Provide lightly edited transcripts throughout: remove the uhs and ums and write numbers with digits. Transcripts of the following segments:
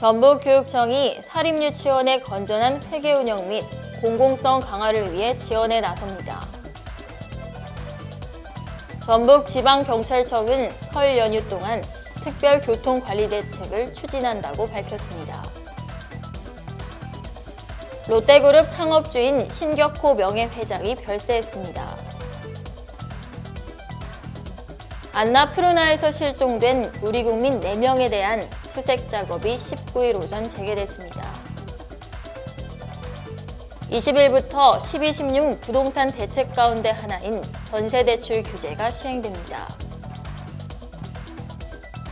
전북교육청이 사립유치원의 건전한 회계 운영 및 공공성 강화를 위해 지원에 나섭니다. 전북지방경찰청은 설 연휴 동안 특별교통관리대책을 추진한다고 밝혔습니다. 롯데그룹 창업주인 신격호 명예회장이 별세했습니다. 안나푸르나에서 실종된 우리 국민 4명에 대한 수색 작업이 19일 오전 재개됐습니다. 20일부터 12.16 부동산 대책 가운데 하나인 전세대출 규제가 시행됩니다.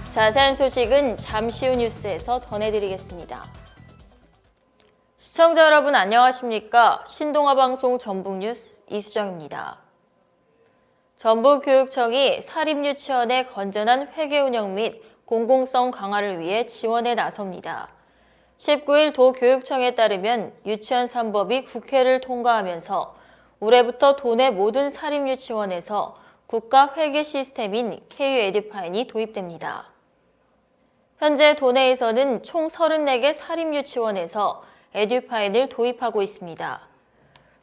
자세한 소식은 잠시 후 뉴스에서 전해드리겠습니다. 시청자 여러분 안녕하십니까? 신동아방송 전북뉴스 이수정입니다. 전북교육청이 사립유치원의 건전한 회계 운영 및 공공성 강화를 위해 지원에 나섭니다. 19일 도교육청에 따르면 유치원 3법이 국회를 통과하면서 올해부터 도내 모든 사립유치원에서 국가회계 시스템인 K-에듀파인이 도입됩니다. 현재 도내에서는 총 34개 사립유치원에서 에듀파인을 도입하고 있습니다.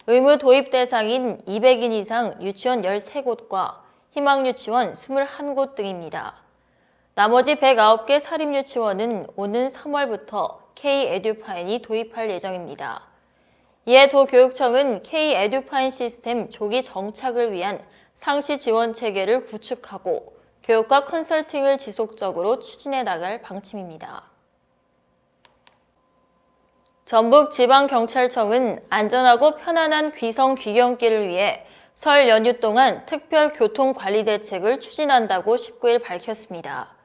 의무 도입 대상인 200인 이상 유치원 13곳과 희망유치원 21곳 등입니다. 나머지 109개 사립유치원은 오는 3월부터 K-에듀파인이 도입할 예정입니다. 이에 도교육청은 K-에듀파인 시스템 조기 정착을 위한 상시 지원 체계를 구축하고 교육과 컨설팅을 지속적으로 추진해 나갈 방침입니다. 전북지방경찰청은 안전하고 편안한 귀성 귀경길을 위해 설 연휴 동안 특별교통관리대책을 추진한다고 19일 밝혔습니다.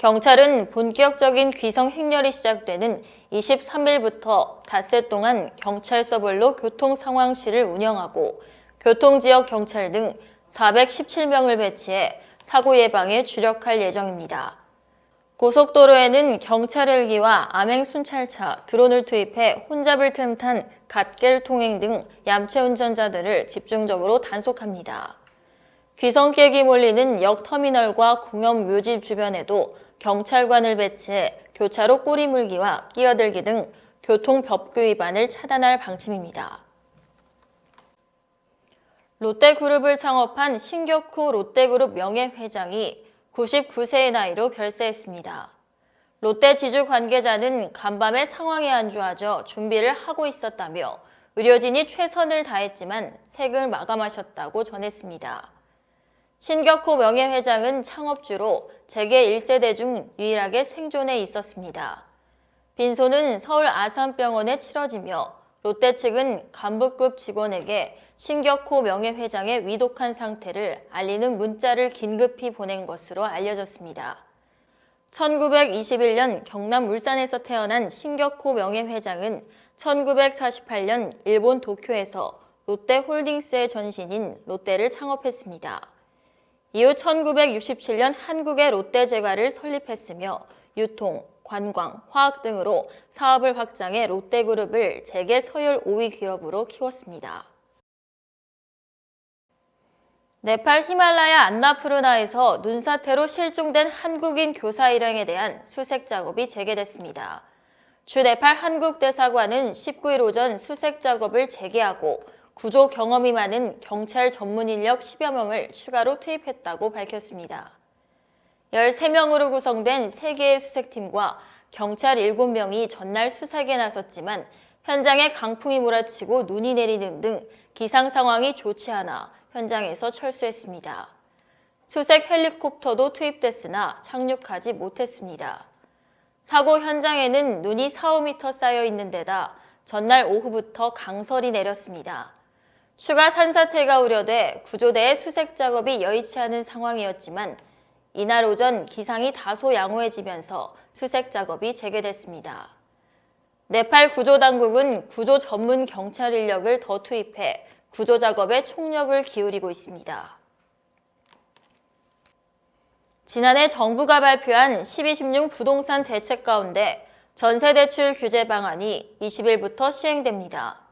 경찰은 본격적인 귀성 행렬이 시작되는 23일부터 닷새 동안 경찰서별로 교통상황실을 운영하고 교통지역 경찰 등 417명을 배치해 사고 예방에 주력할 예정입니다. 고속도로에는 경찰 헬기와 암행 순찰차, 드론을 투입해 혼잡을 틈탄 갓길 통행 등 얌체 운전자들을 집중적으로 단속합니다. 귀성객이 몰리는 역터미널과 공영 묘지 주변에도 경찰관을 배치해 교차로 꼬리 물기와 끼어들기 등 교통법규 위반을 차단할 방침입니다. 롯데그룹을 창업한 신격호 롯데그룹 명예회장이 99세의 나이로 별세했습니다. 롯데 지주 관계자는 간밤에 상황이 안 좋아져 준비를 하고 있었다며 의료진이 최선을 다했지만 생을 마감하셨다고 전했습니다. 신격호 명예회장은 창업주로 재계 1세대 중 유일하게 생존해 있었습니다. 빈소는 서울 아산병원에 치러지며 롯데 측은 간부급 직원에게 신격호 명예회장의 위독한 상태를 알리는 문자를 긴급히 보낸 것으로 알려졌습니다. 1921년 경남 울산에서 태어난 신격호 명예회장은 1948년 일본 도쿄에서 롯데홀딩스의 전신인 롯데를 창업했습니다. 이후 1967년 한국의 롯데제과를 설립했으며 유통, 관광, 화학 등으로 사업을 확장해 롯데그룹을 재계 서열 5위 기업으로 키웠습니다. 네팔 히말라야 안나푸르나에서 눈사태로 실종된 한국인 교사 일행에 대한 수색 작업이 재개됐습니다. 주 네팔 한국대사관은 19일 오전 수색 작업을 재개하고 구조 경험이 많은 경찰 전문 인력 10여 명을 추가로 투입했다고 밝혔습니다. 13명으로 구성된 3개의 수색팀과 경찰 7명이 전날 수색에 나섰지만 현장에 강풍이 몰아치고 눈이 내리는 등 기상 상황이 좋지 않아 현장에서 철수했습니다. 수색 헬리콥터도 투입됐으나 착륙하지 못했습니다. 사고 현장에는 눈이 4, 5m 쌓여 있는 데다 전날 오후부터 강설이 내렸습니다. 추가 산사태가 우려돼 구조대의 수색 작업이 여의치 않은 상황이었지만 이날 오전 기상이 다소 양호해지면서 수색 작업이 재개됐습니다. 네팔 구조당국은 구조 전문 경찰 인력을 더 투입해 구조 작업에 총력을 기울이고 있습니다. 지난해 정부가 발표한 12.16 부동산 대책 가운데 전세대출 규제 방안이 20일부터 시행됩니다.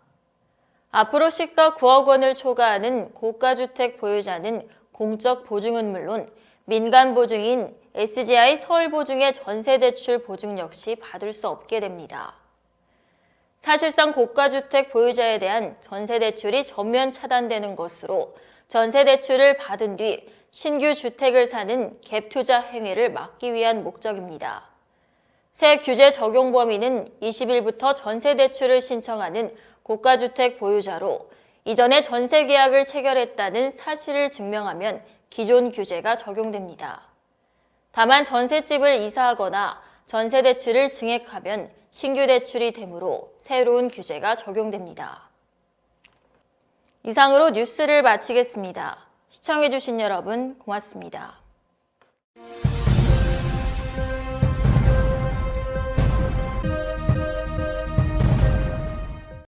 앞으로 시가 9억 원을 초과하는 고가주택 보유자는 공적 보증은 물론 민간 보증인 SGI 서울보증의 전세대출 보증 역시 받을 수 없게 됩니다. 사실상 고가주택 보유자에 대한 전세대출이 전면 차단되는 것으로 전세대출을 받은 뒤 신규 주택을 사는 갭투자 행위를 막기 위한 목적입니다. 새 규제 적용 범위는 20일부터 전세대출을 신청하는 고가주택 보유자로 이전에 전세 계약을 체결했다는 사실을 증명하면 기존 규제가 적용됩니다. 다만 전셋집을 이사하거나 전세대출을 증액하면 신규 대출이 되므로 새로운 규제가 적용됩니다. 이상으로 뉴스를 마치겠습니다. 시청해주신 여러분 고맙습니다.